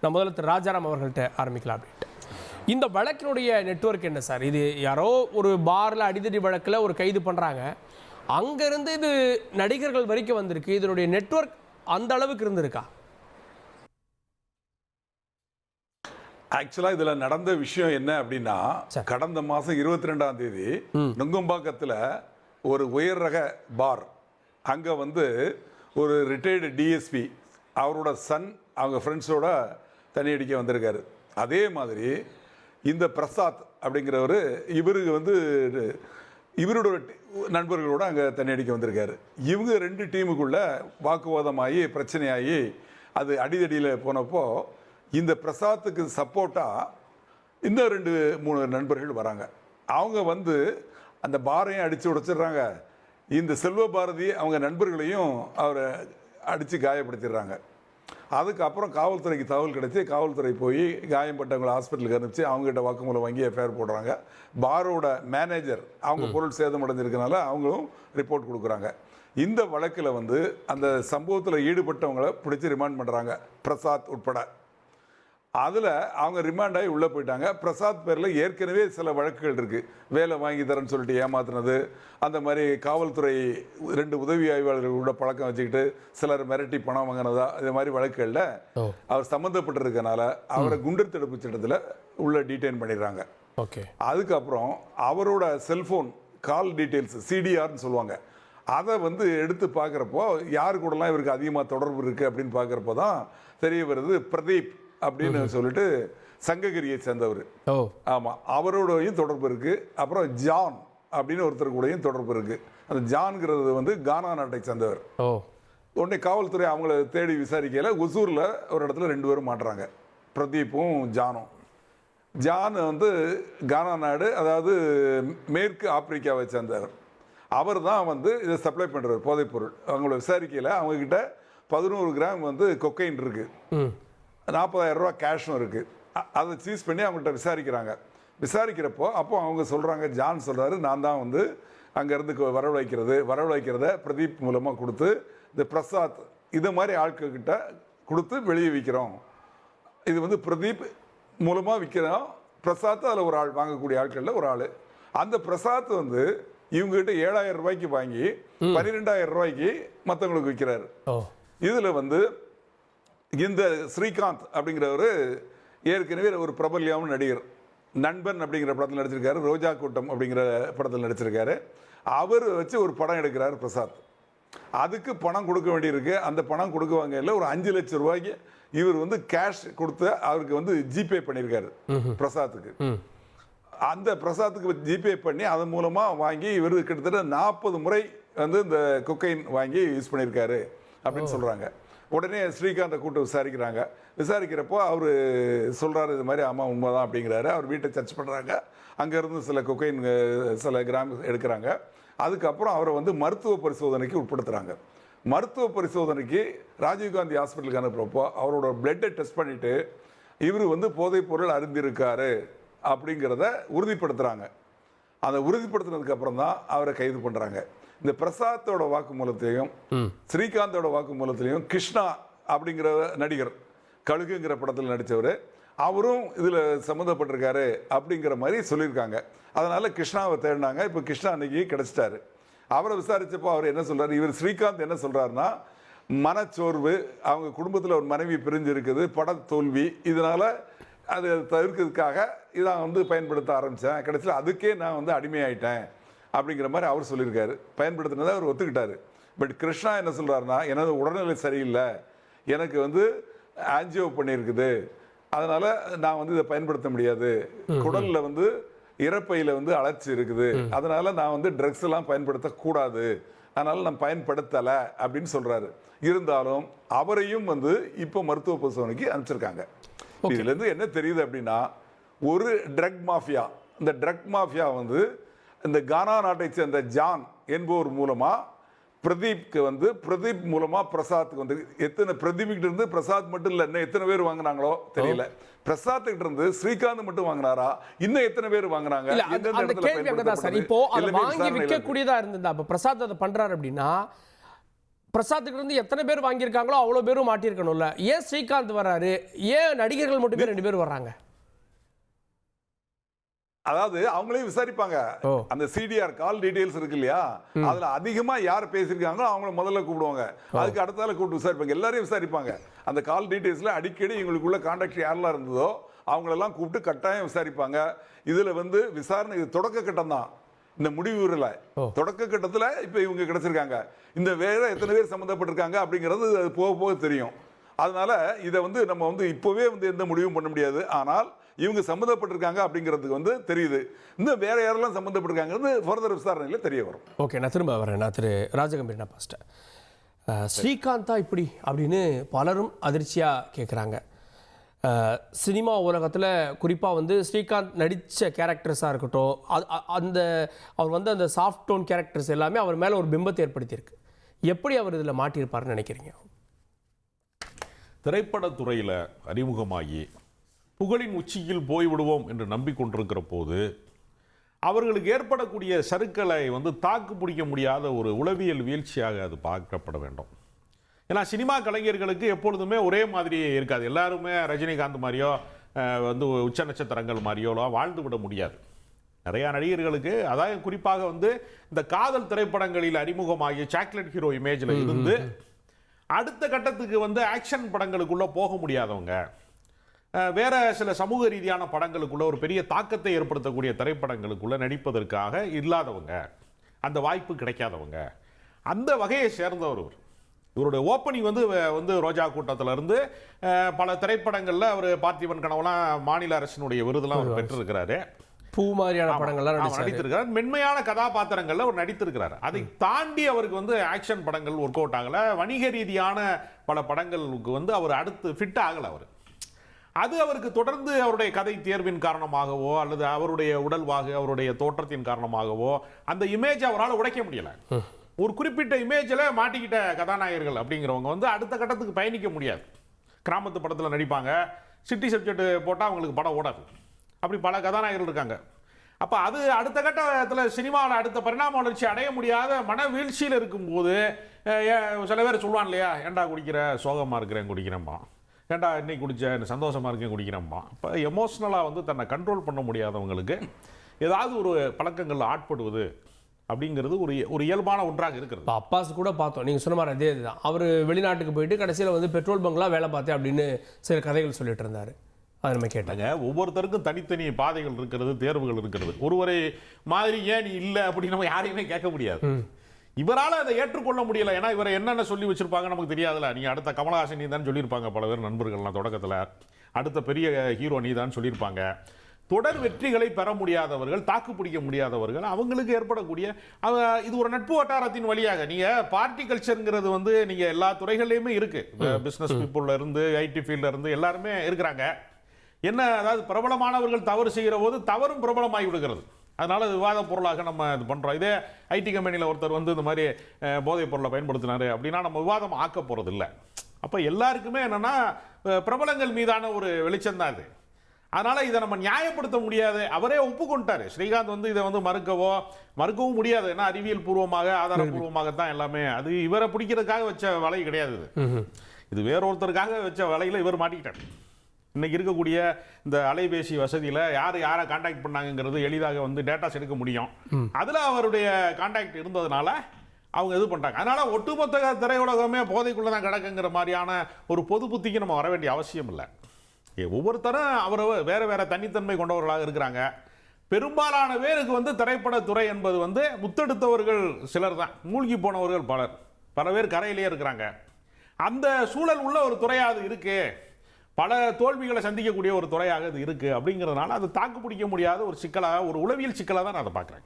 நான் முதல்ல திரு ராஜாராம் அவர்கள்ட்ட ஆரம்பிக்கலாம் அப்படின்ட்டு. இந்த வழக்கினுடைய நெட்வொர்க் என்ன சார்? இது யாரோ ஒரு பாரில் அடிதடி வழக்கில் ஒரு கைது பண்ணுறாங்க, அங்கேருந்து இது நடிகர்கள் வரைக்கும் வந்திருக்கு. இதனுடைய நெட்வொர்க் அந்த அளவுக்கு இருந்திருக்கா? ஆக்சுவலா இதுல நடந்த விஷயம் என்ன அப்படின்னா, கடந்த மாசம் 22ஆம் தேதி நுங்கம்பாக்கத்தில் ஒரு உயர் ரக பார், அங்க வந்து ஒரு ரிட்டையர்டு டிஎஸ்பி அவரோட சன் அவங்க ஃப்ரெண்ட்ஸோட தண்ணி அடிக்க வந்திருக்காரு. அதே மாதிரி இந்த பிரசாத் அப்படிங்கிறவர் இவருக்கு வந்து இவரோட நண்பர்களோட அங்கே தண்ணி அடிக்க வந்திருக்காரு. இவங்க 2 டீமுக்குள்ள வாக்குவாதமாகி பிரச்சனையாகி அது அடிதடியில் போனப்போ இந்த பிரசாத்துக்கு சப்போர்ட்டாக இன்னும் 2-3 நண்பர்கள் வராங்க. அவங்க வந்து அந்த பாரையும் அடித்து உடைச்சிடுறாங்க. இந்த செல்வ பாரதி அவங்க நண்பர்களையும் அவரை அடித்து காயப்படுத்திடுறாங்க. அதுக்கப்புறம் காவல்துறைக்கு தகவல் கிடைச்சி காவல்துறை போய் காயம்பட்டவங்களை ஹாஸ்பிட்டலுக்கு அனுப்பிச்சு அவங்ககிட்ட வாக்குமூலம் வாங்கி எஃப்ஐஆர் போடுறாங்க. பாரோட மேனேஜர் அவங்க பொருள் சேதம் அடைஞ்சிருக்கனால அவங்களும் ரிப்போர்ட் கொடுக்குறாங்க. இந்த வழக்கில் வந்து அந்த சம்பவத்தில் ஈடுபட்டவங்களை பிடிச்சி ரிமாண்ட் பண்ணுறாங்க, பிரசாத் உட்பட. அதில் அவங்க ரிமாண்ட் ஆகி உள்ளே போயிட்டாங்க. பிரசாத் பேரில் ஏற்கனவே சில வழக்குகள் இருக்குது. வேலை வாங்கி தரேன்னு சொல்லிட்டு ஏமாத்துனது, அந்த மாதிரி காவல்துறை 2 உதவி ஆய்வாளர்களோட பழக்கம் வச்சுக்கிட்டு சிலர் மிரட்டி பணம் வாங்கினதா, இது மாதிரி வழக்குகளில் அவர் சம்மந்தப்பட்டிருக்கனால அவரை குண்டர் தடுப்பு சட்டத்தில் உள்ள டீடைன் பண்ணிடுறாங்க. ஓகே. அதுக்கப்புறம் அவரோட செல்ஃபோன் கால் டீட்டெயில்ஸ் சிடிஆர்னு சொல்லுவாங்க, அதை வந்து எடுத்து பார்க்குறப்போ யார் கூடலாம் இவருக்கு அதிகமாக தொடர்பு இருக்குது அப்படின்னு பார்க்குறப்போ தான் தெரிய வருது பிரதீப் அப்படின்னு சொல்லிட்டு சங்ககிரியை சேர்ந்தவர். ஆமாம், அவரோடையும் தொடர்பு இருக்கு. அப்புறம் ஜான் அப்படின்னு ஒருத்தர் கூடயும் தொடர்பு இருக்கு. அந்த ஜான்ங்கிறது வந்து கானா நாட்டை சேர்ந்தவர். உடனே காவல்துறை அவங்கள தேடி விசாரிக்கையில் ஒசூரில் ஒரு இடத்துல 2 பேரும் மாட்டுறாங்க, பிரதீப்பும் ஜானும். ஜான் வந்து கானா நாடு, அதாவது மேற்கு ஆப்பிரிக்காவை சேர்ந்தவர். அவர் தான் வந்து இதை சப்ளை பண்ணுறார் போதைப்பொருள். அவங்கள விசாரிக்கையில் அவங்கக்கிட்ட 11 கிராம் வந்து கொக்கைன் இருக்கு, 40,000 ரூபா கேஷும் இருக்குது. அதை சீஸ் பண்ணி அவங்கள்ட்ட விசாரிக்கிறப்போ அப்போ அவங்க சொல்கிறாங்க, ஜான் சொல்கிறாரு, நான் தான் வந்து அங்கேருந்து வரவழைக்கிறத பிரதீப் மூலமாக கொடுத்து இந்த பிரசாத் இது மாதிரி ஆட்கள்கிட்ட கொடுத்து வெளியே விற்கிறோம். இது வந்து பிரதீப் மூலமாக விற்கிறோம், பிரசாத் அதில் ஒரு ஆள், வாங்கக்கூடிய ஆட்களில் ஒரு ஆள். அந்த பிரசாத் வந்து இவங்ககிட்ட 7,000 ரூபாய்க்கு வாங்கி 12,000 ரூபாய்க்கு மற்றவங்களுக்கு விற்கிறாரு. இதில் வந்து இந்த ஸ்ரீகாந்த் அப்படிங்கிறவர் ஏற்கனவே ஒரு பிரபல்யமான நடிகர், நண்பன் அப்படிங்கிற படத்தில் நடிச்சிருக்காரு, ரோஜா கூட்டம் அப்படிங்கிற படத்தில் நடிச்சிருக்காரு. அவர் வச்சு ஒரு படம் எடுக்கிறார் பிரசாத். அதுக்கு பணம் கொடுக்க வேண்டியிருக்கு. அந்த பணம் கொடுக்குவாங்க இல்லை, ஒரு 5 லட்சம் ரூபாய்க்கு இவர் வந்து கேஷ் கொடுத்து அவருக்கு வந்து ஜிபே பண்ணியிருக்காரு பிரசாத்துக்கு. அந்த பிரசாத்துக்கு ஜிபே பண்ணி அதன் மூலமாக வாங்கி இவர் கிட்டத்தட்ட 40 முறை வந்து இந்த கொக்கைன் வாங்கி யூஸ் பண்ணியிருக்காரு அப்படின்னு சொல்கிறாங்க. உடனே ஸ்ரீகாந்தை கூட்டு விசாரிக்கிறப்போ அவர் சொல்கிறாரு, இது மாதிரி ஆமாம் உண்மைதான் அப்படிங்கிறாரு. அவர் வீட்டை சர்ச் பண்ணுறாங்க, அங்கேருந்து சில கொக்கைன் சில கிராம் எடுக்கிறாங்க. அதுக்கப்புறம் அவரை வந்து மருத்துவ பரிசோதனைக்கு உட்படுத்துகிறாங்க. மருத்துவ பரிசோதனைக்கு ராஜீவ்காந்தி ஹாஸ்பிட்டலுக்கு அனுப்புகிறப்போ அவரோட பிளட்டை டெஸ்ட் பண்ணிவிட்டு இவர் வந்து போதைப் பொருள் அருந்திருக்காரு அப்படிங்கிறத உறுதிப்படுத்துகிறாங்க. அதை உறுதிப்படுத்தினதுக்கு அப்புறம் தான் அவரை கைது பண்ணுறாங்க. இந்த பிரசாத்தோட வாக்குமூலத்திலையும் ஸ்ரீகாந்தோட வாக்குமூலத்திலையும் கிருஷ்ணா அப்படிங்கிற நடிகர், கழுகுங்கிற படத்தில் நடித்தவர், அவரும் இதில் சம்மந்தப்பட்டிருக்காரு அப்படிங்கிற மாதிரி சொல்லியிருக்காங்க. அதனால கிருஷ்ணாவை தேடினாங்க. இப்போ கிருஷ்ணா அன்னைக்கு கிடைச்சிட்டாரு. அவரை விசாரிச்சப்போ அவர் என்ன சொல்றாரு, இவர் ஸ்ரீகாந்த் என்ன சொல்றாருன்னா, மனச்சோர்வு, அவங்க குடும்பத்தில் ஒரு மனைவி பிரிஞ்சு இருக்குது, பட தோல்வி, இதனால அதை தவிர்க்கிறதுக்காக இதான் வந்து பயன்படுத்த ஆரம்பித்தேன், கடைசியில் அதுக்கே நான் வந்து அடிமையாயிட்டேன் அப்படிங்கிற மாதிரி அவர் சொல்லியிருக்காரு. பயன்படுத்தினதை அவர் ஒத்துக்கிட்டாரு. பட் கிருஷ்ணா என்ன சொல்கிறாருன்னா, எனது உடல்நிலை சரியில்லை, எனக்கு வந்து ஆன்ஜியோ பண்ணியிருக்குது, அதனால் நான் வந்து இதை பயன்படுத்த முடியாது, குடலில் வந்து இறப்பையில் வந்து அலர்ச்சி இருக்குது, அதனால் நான் வந்து ட்ரக்ஸ் எல்லாம் பயன்படுத்தக்கூடாது, அதனால் நான் பயன்படுத்தலை அப்படின்னு சொல்கிறாரு. இருந்தாலும் அவரையும் வந்து இப்போ மருத்துவ பரிசோதனைக்கு அனுப்பிச்சிருக்காங்க. இதுலேருந்து என்ன தெரியுது அப்படின்னா, ஒரு ட்ரக் மாஃபியா, இந்த ட்ரக் மாஃபியா வந்து இந்த கானா நாட்டை சேர்ந்த ஜான் என்பவர் மூலமா பிரதீப்க்கு வந்து, பிரதீப் மூலமா பிரசாத்துக்கு வந்து, எத்தனை பிரதீப்கிட்ட இருந்து பிரசாத் மட்டும் இல்லை, இன்னும் எத்தனை பேர் வாங்கினாங்களோ தெரியல. பிரசாத் கிட்ட இருந்து ஸ்ரீகாந்த் மட்டும் வாங்கினாரா, இன்னும் எத்தனை பேர் வாங்கினாங்க? இப்போ அதை வாங்கி விற்கக்கூடியதா இருந்ததா? அப்ப பிரசாத் அதை பண்றாரு அப்படின்னா, பிரசாத்துக்கு இருந்து எத்தனை பேர் வாங்கியிருக்காங்களோ அவ்வளோ பேரும் மாட்டியிருக்கணும்ல. ஏன் ஸ்ரீகாந்த் வர்றாரு, ஏன் நடிகர்கள் மட்டுமே 2 பேர் வர்றாங்க? அதாவது அவங்களே விசாரிப்பாங்க. அந்த சிடிஆர் கால் டீடைல்ஸ் இருக்கு இல்லையா, அதுல அதிகமா யார் பேசியிருக்காங்களோ அவங்கள முதல்ல கூப்பிடுவாங்க. அதுக்கு அடுத்தால கூப்பிட்டு விசாரிப்பாங்க, எல்லாரையும் விசாரிப்பாங்க. அந்த கால் டீடைல்ஸ்ல அடிக்கடி இவங்களுக்குள்ள கான்டாக்ட் யாரெல்லாம் இருந்ததோ அவங்களெல்லாம் கூப்பிட்டு கட்டாயம் விசாரிப்பாங்க. இதுல வந்து விசாரணை இது தொடக்க கட்டம் தான், இந்த முடிவு இல்லை. தொடக்க கட்டத்துல இப்ப இவங்க கிடைச்சிருக்காங்க. இந்த வேற எத்தனை பேர் சம்மந்தப்பட்டிருக்காங்க அப்படிங்கிறது அது போக போக தெரியும். அதனால இதை வந்து நம்ம வந்து இப்போவே வந்து எந்த முடிவும் பண்ண முடியாது. ஆனால் இவங்க சம்மந்தப்பட்டிருக்காங்க அப்படிங்கிறதுக்கு வந்து தெரியுது. இன்னும் வேற யாரெல்லாம் சம்மந்தப்பட்டிருக்காங்கிறது ஃபர்தர் விசாரணையில் தெரிய வரும். ஓகே, நான் திரும்ப வரேன். நான் திரு ராஜகம்பீரனா பாஸ்டர், ஸ்ரீகாந்தா இப்படி அப்படின்னு பலரும் அதிர்ச்சியாக கேட்குறாங்க. சினிமா உலகத்தில் குறிப்பாக வந்து ஸ்ரீகாந்த் நடித்த கேரக்டர்ஸாக இருக்கட்டும், அந்த அவர் வந்து அந்த சாஃப்ட் டோன் கேரக்டர்ஸ் எல்லாமே அவர் மேலே ஒரு பிம்பத்தை ஏற்படுத்தியிருக்கு. எப்படி அவர் இதில் மாட்டியிருப்பாருன்னு நினைக்கிறீங்க? திரைப்படத்துறையில் அறிமுகமாகி புகழின் உச்சியில் போய்விடுவோம் என்று நம்பிக்கொண்டிருக்கிற போது அவர்களுக்கு ஏற்படக்கூடிய சறுக்களை வந்து தாக்கு பிடிக்க முடியாத ஒரு உளவியல் வீழ்ச்சியாக அது பார்க்கப்பட வேண்டும். ஏன்னா சினிமா கலைஞர்களுக்கு எப்பொழுதுமே ஒரே மாதிரி இருக்காது. எல்லாருமே ரஜினிகாந்த் மாதிரியோ வந்து உச்ச நட்சத்திரங்கள் மாதிரியோலாம் வாழ்ந்து விட முடியாது. நிறையா நடிகர்களுக்கு, அதாவது குறிப்பாக வந்து இந்த காதல் திரைப்படங்களில் அறிமுகமாகி சாக்லேட் ஹீரோ இமேஜில் இருந்து அடுத்த கட்டத்துக்கு வந்து ஆக்ஷன் படங்களுக்குள்ளே போக முடியாதவங்க, வேற சில சமூக ரீதியான படங்களுக்குள்ள ஒரு பெரிய தாக்கத்தை ஏற்படுத்தக்கூடிய திரைப்படங்களுக்குள்ள நடிப்பதற்காக இல்லாதவங்க, அந்த வாய்ப்பு கிடைக்காதவங்க, அந்த வகையை சேர்ந்தவர். இவருடைய ஓப்பனிங் வந்து ரோஜா கூட்டத்தில் இருந்து பல திரைப்படங்களில் அவர் பார்த்திபன் கனவுலாம் மாநில அரசினுடைய விருதுலாம் அவர் பெற்றிருக்கிறாரு. பூ மாதிரியான படங்கள்லாம் நடித்திருக்கிறார். மென்மையான கதாபாத்திரங்கள்ல அவர் நடித்திருக்கிறார். அதை தாண்டி அவருக்கு வந்து ஆக்ஷன் படங்கள் ஒர்க் அவுட் ஆகல, வணிக ரீதியான பல படங்களுக்கு வந்து அவர் அடுத்து ஃபிட் ஆகல. அவர் அது அவருக்கு தொடர்ந்து அவருடைய கதை தேர்வின் காரணமாகவோ அல்லது அவருடைய உடல்வாகு அவருடைய தோற்றத்தின் காரணமாகவோ அந்த இமேஜ் அவரால் உடைக்க முடியல. ஒரு குறிப்பிட்ட இமேஜில் மாட்டிக்கிட்ட கதாநாயகர்கள் அப்படிங்கிறவங்க வந்து அடுத்த கட்டத்துக்கு பயணிக்க முடியாது. கிராமத்து படத்தில் நடிப்பாங்க, சிட்டி சப்ஜெக்ட் போட்டால் அவங்களுக்கு படம் ஓடாது. அப்படி பல கதாநாயகர்கள் இருக்காங்க. அப்போ அது அடுத்த கட்டத்தில் சினிமாவில் அடுத்த பரிணாம வளர்ச்சி அடைய முடியாத மன வீழ்ச்சியில் இருக்கும்போது சில பேர் சொல்லுவான் இல்லையா, ஏண்டா குடிக்கிற, சோகமாக இருக்கிறேன் குடிக்கிறேன்பா, ஏண்டா இன்னைக்கு குடிச்ச சந்தோஷமாக இருக்கேன் குடிக்கிறேன்பா. இப்போ எமோஷ்னலாக வந்து தன்னை கண்ட்ரோல் பண்ண முடியாதவங்களுக்கு ஏதாவது ஒரு பழக்கங்களில் ஆட்படுவது அப்படிங்கிறது ஒரு இயல்பான ஒன்றாக இருக்கிறது. அப்பாஸ் கூட பார்த்தோம், நீங்கள் சொன்ன மாதிரி அதே இதுதான். அவர் வெளிநாட்டுக்கு போயிட்டு கடைசியில் வந்து பெட்ரோல் பங்க்லாம் வேலை பார்த்தேன் அப்படின்னு சில கதைகள் சொல்லிட்டு இருந்தார். அது நம்ம கேட்டாங்க. ஒவ்வொருத்தருக்கும் தனித்தனி பாதைகள் இருக்கிறது, தேர்வுகள் இருக்கிறது. ஒருவரை மாதிரி ஏன் நீ இல்லை அப்படின்னு நம்ம யாரையுமே கேட்க முடியாது. இவரால் அதை ஏற்றுக்கொள்ள முடியல. ஏன்னா இவரை என்னென்ன சொல்லி வச்சிருப்பாங்க நமக்கு தெரியாதுல்ல. நீங்கள் அடுத்த கமலஹாசன் நீ தான் சொல்லியிருப்பாங்க பல பேர் நண்பர்கள்லாம் தொடக்கத்தில். அடுத்த பெரிய ஹீரோ நீ தான் சொல்லியிருப்பாங்க. தொடர் வெற்றிகளை பெற முடியாதவர்கள், தாக்கு பிடிக்க முடியாதவர்கள், அவங்களுக்கு ஏற்படக்கூடிய இது ஒரு நட்பு வட்டாரத்தின் வழியாக நீங்கள் பார்ட்டி கல்ச்சருங்கிறது வந்து நீங்கள் எல்லா துறைகள்லையுமே இருக்கு. பிஸ்னஸ் பீப்புள்ல இருந்து ஐடி ஃபீல்ட்ல இருந்து எல்லாருமே இருக்கிறாங்க. என்ன, அதாவது பிரபலமானவர்கள் தவறு செய்கிற போது தவறும் பிரபலமாகி விடுகிறது. அதனால விவாத பொருளாக நம்ம இது பண்ணுறோம். இதே ஐடி கம்பெனியில் ஒருத்தர் வந்து இந்த மாதிரி போதைப் பொருளை பயன்படுத்தினாரு அப்படின்னா நம்ம விவாதம் ஆக்க போகிறது இல்லை. அப்போ எல்லாருக்குமே என்னென்னா பிரபலங்கள் மீதான ஒரு வெளிச்சம் தான் இது. அதனால் இதை நம்ம நியாயப்படுத்த முடியாது. அவரே ஒப்புக்கொண்டார். ஸ்ரீகாந்த் வந்து இதை வந்து மறுக்கவும் முடியாது. ஏன்னா அறிவியல் பூர்வமாக ஆதாரபூர்வமாகத்தான் எல்லாமே. அது இவரை பிடிக்கிறதுக்காக வச்ச வலை கிடையாது. இது வேறொருத்தருக்காக வச்ச வலையில் இவர் மாட்டிக்கிட்டார். இன்னைக்கு இருக்கக்கூடிய இந்த அலைபேசி வசதியில் யாரை கான்டாக்ட் பண்ணாங்கிறது எளிதாக வந்து டேட்டாஸ் எடுக்க முடியும். அதில் அவருடைய கான்டாக்ட் இருந்ததுனால அவங்க இது பண்ணுறாங்க. அதனால் ஒட்டுமொத்த திரையுலகமே போதைக்குள்ளே தான் கிடக்குங்கிற மாதிரியான ஒரு பொது புத்திக்கு நம்ம வர வேண்டிய அவசியம் இல்லை. ஒவ்வொருத்தரும் அவர் வேறு தனித்தன்மை கொண்டவர்களாக இருக்கிறாங்க. பெரும்பாலான பேருக்கு வந்து திரைப்படத்துறை என்பது வந்து முத்தெடுத்தவர்கள் சிலர் தான், மூழ்கி போனவர்கள் பல பேர் கரையிலேயே இருக்கிறாங்க. அந்த சூழல் உள்ள ஒரு துறையாக அது இருக்கு, பல தோல்விகளை சந்திக்கக்கூடிய ஒரு துறையாக அது இருக்கு. அப்படிங்கிறதுனால அது தாக்கு பிடிக்க முடியாத ஒரு சிக்கலாக, ஒரு உளவியல் சிக்கலாக தான் நான் அதை பார்க்குறேன்.